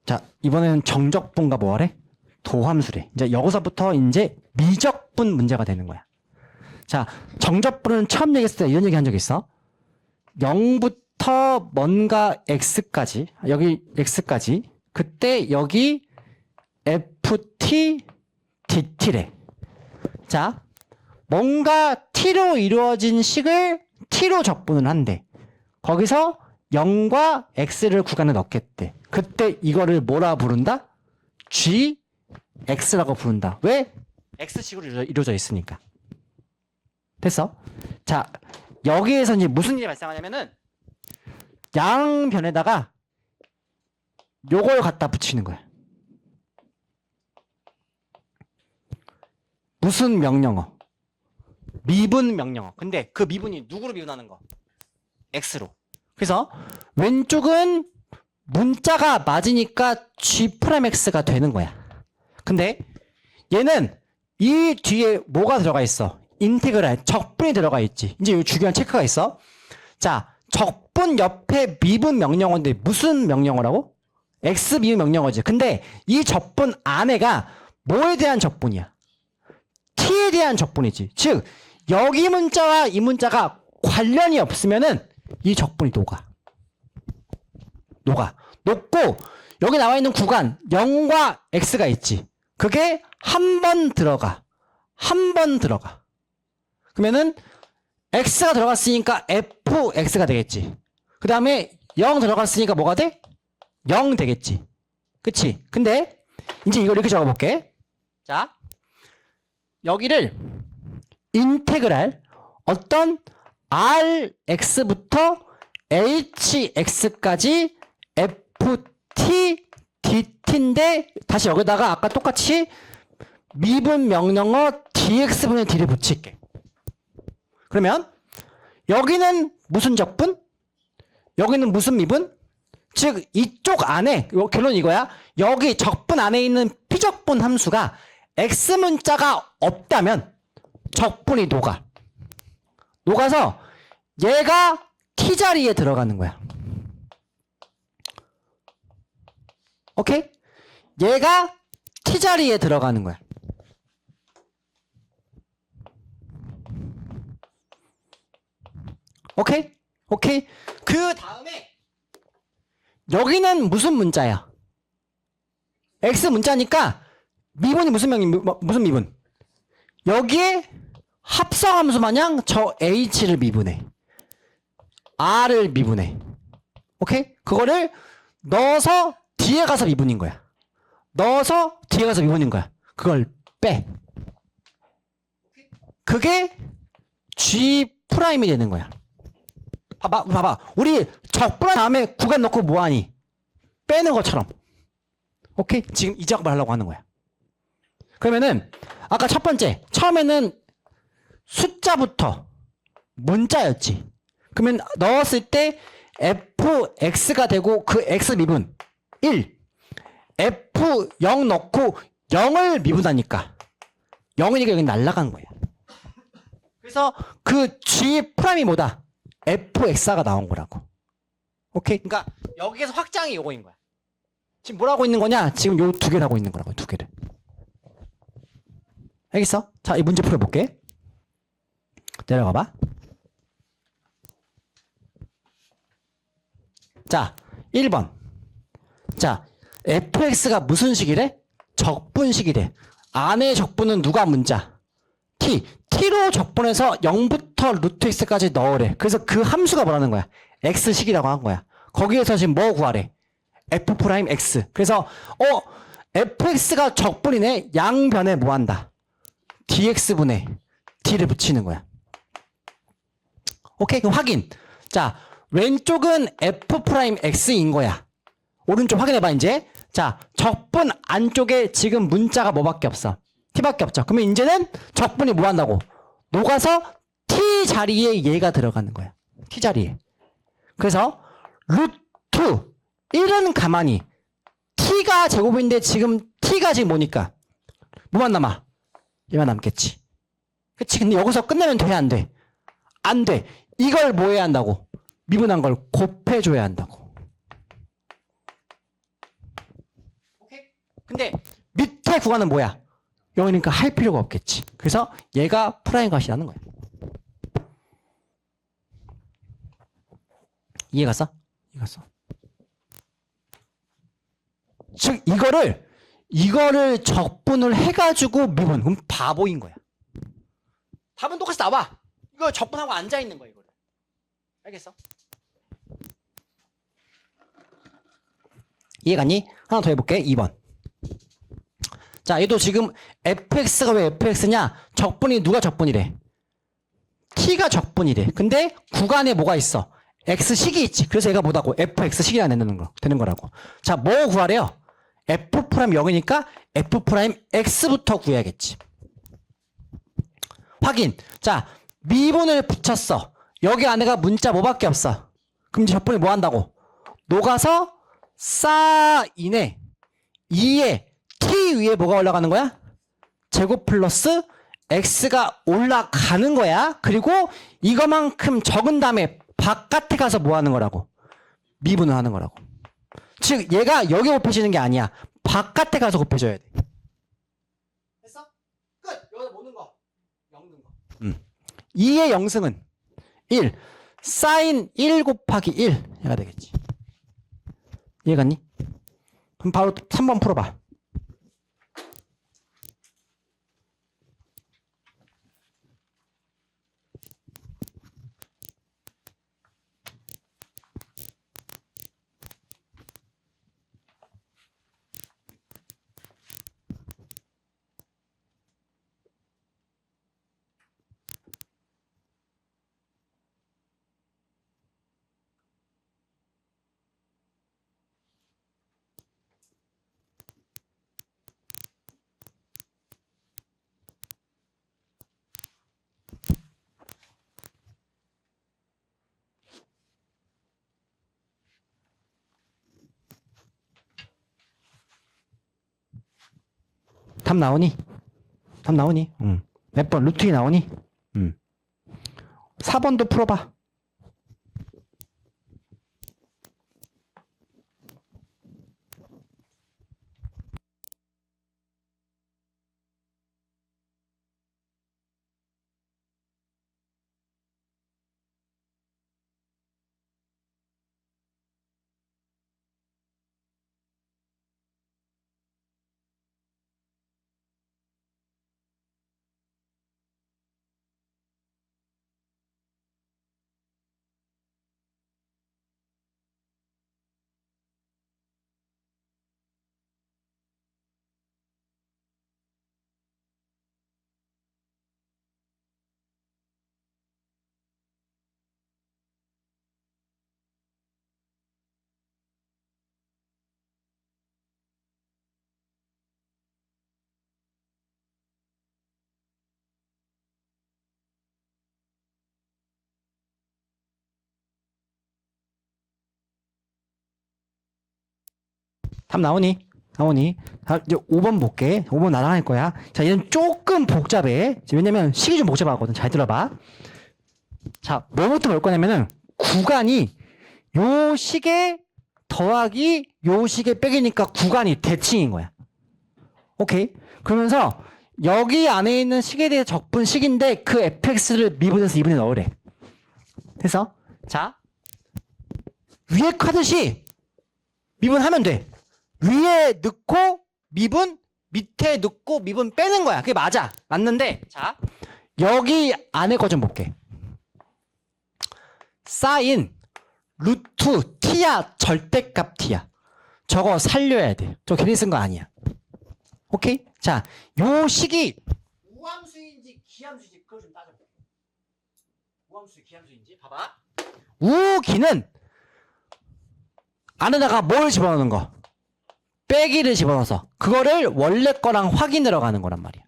자, 이번에는 정적분과 뭐하래? 도함수래. 이제 여기서부터 이제 미적분 문제가 되는 거야. 자, 정적분은 처음 얘기했을 때 이런 얘기 한 적 있어? 0부터 뭔가 x까지, 여기 x까지. 그때 여기 ft dt래. 자, 뭔가 t로 이루어진 식을 t로 적분을 한대. 거기서 0과 x를 구간에 넣겠대. 그때 이거를 뭐라 부른다? gx라고 부른다. 왜? x식으로 이루어져 있으니까. 됐어? 자, 여기에서 이제 무슨 일이 발생하냐면은 양변에다가 요걸 갖다 붙이는 거야. 무슨 명령어? 미분 명령어. 근데 그 미분이 누구로 미분하는 거? x로. 그래서 왼쪽은 문자가 맞으니까 g'x가 되는 거야. 근데 얘는 이 뒤에 뭐가 들어가 있어? 인테그랄, 적분이 들어가 있지. 이제 여기 중요한 체크가 있어. 자, 적분 옆에 미분 명령어인데 무슨 명령어라고? x 미분 명령어지. 근데 이 적분 안에가 뭐에 대한 적분이야? t에 대한 적분이지. 즉 여기 문자와 이 문자가 관련이 없으면은 이 적분이 녹아. 녹고 여기 나와 있는 구간 0과 x가 있지. 그게 한 번 들어가. 그러면은 x가 들어갔으니까 fx가 되겠지. 그 다음에 0 들어갔으니까 뭐가 돼? 0 되겠지. 그치? 근데 이제 이걸 이렇게 적어볼게. 자, 여기를 인테그랄 어떤 rx부터 hx까지 ft dt인데 다시 여기다가 아까 똑같이 미분 명령어 dx분의 d를 붙일게. 그러면 여기는 무슨 적분? 여기는 무슨 미분? 즉 이쪽 안에 결론 이거야. 여기 적분 안에 있는 피적분 함수가 x문자가 없다면 적분이 녹아서 얘가 t자리에 들어가는 거야. 오케이? 얘가 t자리에 들어가는 거야. 오케이? 그 다음에 여기는 무슨 문자야? x 문자니까 미분이 무슨 미분? 여기에 합성함수 마냥 저 h를 미분해. r을 미분해. 오케이? 그거를 넣어서 뒤에 가서 미분인 거야. 그걸 빼. 그게 G 프라임이 되는 거야. 봐봐. 우리 적분한 다음에 구간 넣고 뭐하니? 빼는 것처럼. 오케이? 지금 이 작업을 하려고 하는 거야. 그러면은 아까 첫 번째 처음에는 숫자부터 문자였지. 그러면 넣었을 때 fx가 되고 그 x 미분 1 f0 넣고 0을 미분하니까 0이니까 여기 날아간 거야. 그래서 그 g 프라임이 뭐다? fx가 나온 거라고. 오케이? 그러니까 여기에서 확장이 요거인 거야. 지금 뭘 하고 있는 거냐? 지금 요 두 개를 하고 있는 거라고. 두 개를. 알겠어? 자, 이 문제 풀어볼게. 내려가봐. 자, 1번. 자, fx가 무슨 식이래? 적분식이래. 안에 적분은 누가 문자? t. t로 적분해서 0부터 루트 x까지 넣으래. 그래서 그 함수가 뭐라는 거야? x식이라고 한 거야. 거기에서 지금 뭐 구하래? f 프라임 x. 그래서 fx가 적분이네. 양변에 뭐 한다? dx분의 d를 붙이는 거야. 오케이, 그럼 확인. 자, 왼쪽은 f 프라임 x인 거야. 오른쪽 확인해봐 이제. 자, 적분 안쪽에 지금 문자가 뭐밖에 없어? t밖에 없죠. 그러면 이제는 적분이 뭐 한다고? 녹아서 t 자리에 얘가 들어가는 거야. t 자리에. 그래서 루트 1은 가만히 t가 제곱인데 지금 t가 지금 뭐니까? 뭐만 남아? 얘만 남겠지. 그치? 근데 여기서 끝내면 돼, 안 돼? 안 돼. 이걸 뭐 해야 한다고? 미분한 걸 곱해줘야 한다고. 오케이? 근데 밑에 구간은 뭐야? 0이니까 할 필요가 없겠지. 그래서 얘가 프라임 값이라는 거야. 이해갔어? 이해갔어? 즉 이거를 적분을 해가지고 미분. 그럼 바보인 거야. 답은 똑같이 나와. 이거 적분하고 앉아있는 거야, 이거를. 알겠어? 이해갔니? 하나 더 해볼게. 2번. 자, 얘도 지금 fx가 왜 fx냐? 적분이 누가 적분이래? t가 적분이래. 근데 구간에 뭐가 있어? x식이 있지. 그래서 얘가 뭐다고? fx식이라 되는 거라고. 자, 뭐 구하래요? f 프라임 0이니까 f 프라임 x부터 구해야겠지. 확인. 자, 미분을 붙였어. 여기 안에가 문자 뭐밖에 없어. 그럼 이제 적분이 뭐 한다고? 녹아서 사인에 2에 t 위에 뭐가 올라가는 거야? 제곱 플러스 x가 올라가는 거야. 그리고 이거만큼 적은 다음에 바깥에 가서 뭐 하는 거라고? 미분을 하는 거라고. 즉 얘가 여기 곱해지는 게 아니야. 바깥에 가서 곱해줘야 돼. 됐어? 끝. 여기서 뭐 넣는 거? 0 넣는 거. 2의 영승은 1. 사인 1 곱하기 1 해가 되겠지. 이해갔니? 그럼 바로 3번 풀어봐. 답 나오니? 답 나오니? 몇 번? 루트이 나오니? 4번도 풀어봐. 답 나오니? 나오니? 이제 5번 볼게. 5번 나랑 할 거야. 자, 얘는 조금 복잡해. 왜냐면 식이 좀 복잡하거든. 잘 들어봐. 자, 뭐부터 볼 거냐면은 구간이 요 식에 더하기 요 식에 빼기니까 구간이 대칭인 거야. 오케이? 그러면서 여기 안에 있는 식에 대해 적분 식인데 그 fx를 미분해서 2분에 넣으래. 그래서 자, 위에 카듯이 미분하면 돼. 위에 넣고 미분, 밑에 넣고 미분 빼는 거야. 그게 맞아. 맞는데 자, 여기 안에 거 좀 볼게. 사인 루트 t야 절대값 t야. 저거 살려야 돼. 저 괜히 쓴 거 아니야. 오케이? 자, 요 식이 우함수인지 기함수인지 그걸 좀 따져볼게. 우함수 기함수인지 봐봐. 우기는 안에다가 뭘 집어넣는 거? 빼기를 집어넣어서 그거를 원래 거랑 확인하러 가는 거란 말이야.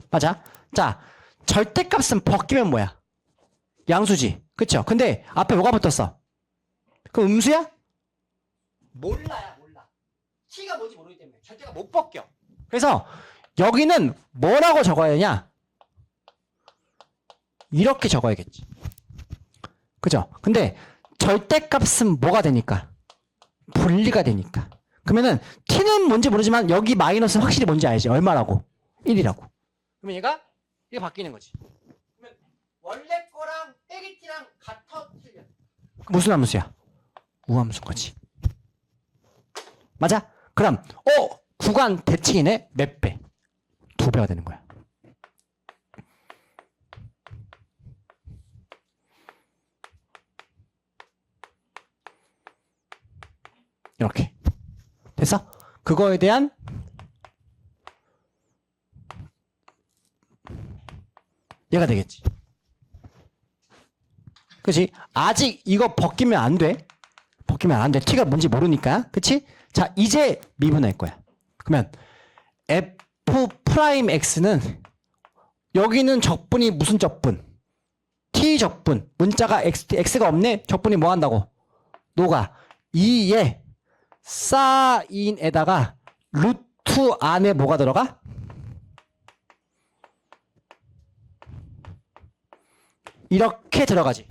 맞아? 자, 절대값은 벗기면 뭐야? 양수지. 그쵸? 근데 앞에 뭐가 붙었어? 그 음수야? 몰라야 몰라. t가 뭔지 모르기 때문에 절대가 못 벗겨. 그래서 여기는 뭐라고 적어야 되냐? 이렇게 적어야겠지. 그죠? 근데 절대값은 뭐가 되니까? 분리가 되니까. 그러면은 t는 뭔지 모르지만 여기 마이너스는 확실히 뭔지 알지? 얼마라고? 1이라고. 그러면 얘가 이게 바뀌는 거지. 그러면 원래 거랑 빼기 t랑 같아 틀려. 무슨 함수야? 우함수인 거지. 맞아? 그럼 구간 대칭이네. 몇 배? 2배가 되는 거야. 이렇게. 됐어? 그거에 대한 얘가 되겠지. 그치? 아직 이거 벗기면 안 돼. 벗기면 안 돼. t가 뭔지 모르니까. 그치? 자, 이제 미분할 거야. 그러면 f'x는 여기는 적분이 무슨 적분? t 적분. 문자가 x가 없네. 적분이 뭐 한다고? 녹아. 2에 사인에다가 루트 안에 뭐가 들어가? 이렇게 들어가지.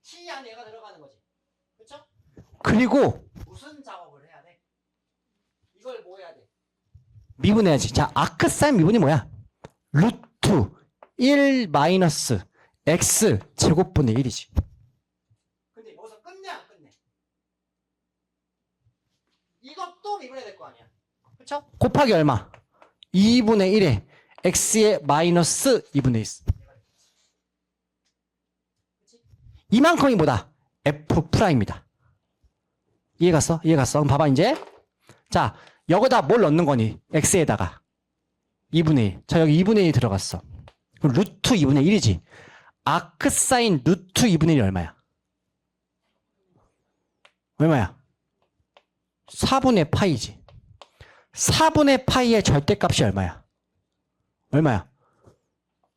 t 안에 얘가 들어가는 거지. 그렇죠? 그리고 무슨 작업을 해야 돼? 이걸 뭐 해야 돼? 미분해야지. 자, 아크사인 미분이 뭐야? 루트 1 마이너스 x 제곱분의 1이지. 근데 여기서 끝내 안 끝내? 이것도 미분해야 될 거 아니야. 그렇죠? 곱하기 얼마? 2분의 1에 x의 마이너스 2분의 1. 이만큼이 뭐다? F'입니다. 이해갔어? 이해갔어? 그럼 봐봐 이제. 자, 여기다 뭘 넣는 거니? x에다가 2분의 1. 자, 여기 2분의 1이 들어갔어. 그럼 루트 2분의 1이지. 아크사인 루트 2분의 1이 얼마야? 얼마야? 4분의 파이지. 4분의 파이의 절대값이 얼마야? 얼마야?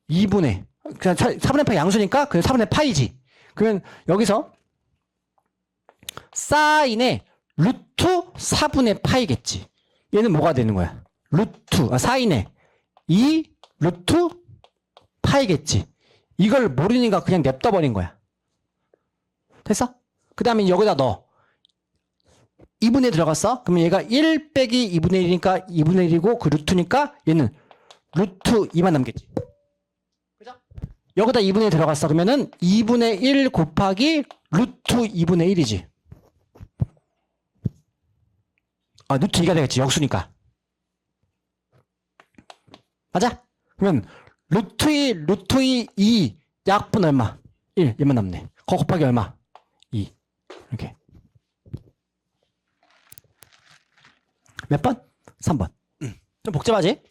2분의. 그냥 4분의 파이 양수니까 그냥 4분의 파이지. 그러면 여기서 사인의 루트 4분의 파이겠지. 얘는 뭐가 되는 거야? 사인의 2 루트 파이겠지. 이걸 모르니까 그냥 냅둬버린 거야. 됐어? 그 다음에 여기다 넣어. 2분의 1 들어갔어? 그러면 얘가 1 빼기 2분의 1이니까 2분의 1이고 그 루트니까 얘는 루트 2만 남겠지. 그죠? 여기다 2분의 1 들어갔어. 그러면은 2분의 1 곱하기 루트 2분의 1이지. 아, 루트 2가 되겠지. 역수니까. 맞아? 그러면 루트 2 약분 얼마? 1. 얘만 남네. 거 곱하기 얼마? 2. 이렇게. 몇 번? 3번. 좀 복잡하지?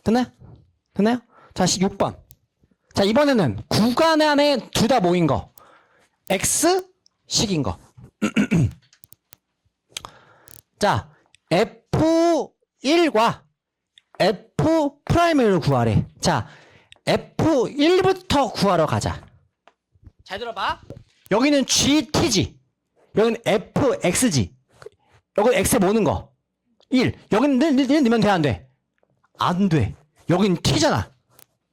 됐나요? 됐나요? 자, 6번. 자, 이번에는 구간 안에 둘 다 모인 거. X식인 거. 자, F1과 F'을 구하래. 자, F1부터 구하러 가자. 잘 들어봐. 여기는 GT지. 여기는 FX지. 여기 X에 모는 거. 1. 여기는 넣으면 돼, 안 돼? 안 돼. 여긴 T잖아.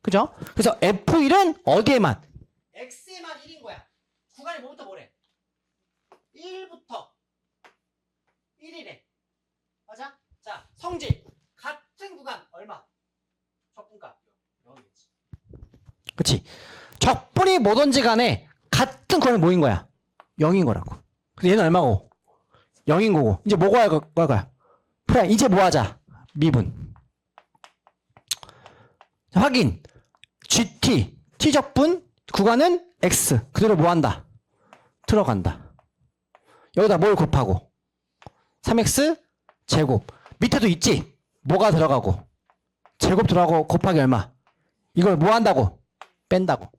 그죠? 그래서 F1은 어디에만? X에만 1인 거야. 구간이 뭐부터 뭐래? 1부터 1이래. 맞아? 자, 성질. 같은 구간 얼마? 적분값. 0이겠지. 그치? 적분이 뭐든지 간에 같은 거는 뭐인 거야? 0인 거라고. 그래서 얘는 얼마고? 0인 거고. 이제 뭐가 할 거야? 그래, 이제 뭐 하자? 미분. 자, 확인. GT. T적분. 구간은 X. 그대로 뭐 한다? 들어간다. 여기다 뭘 곱하고? 3X 제곱. 밑에도 있지? 뭐가 들어가고? 제곱 들어가고 곱하기 얼마? 이걸 뭐 한다고? 뺀다고.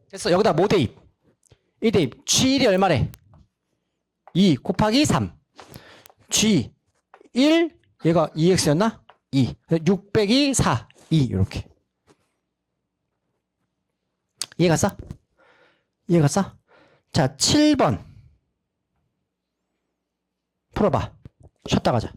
그래서 여기다 뭐 대입? 1 대입. G1이 얼마래? 2 곱하기 3. G1 얘가 2X였나? 2. 6 빼기 4. 2 이렇게. 이해갔어? 이해갔어? 자, 7번 풀어봐. 쉬었다 가자.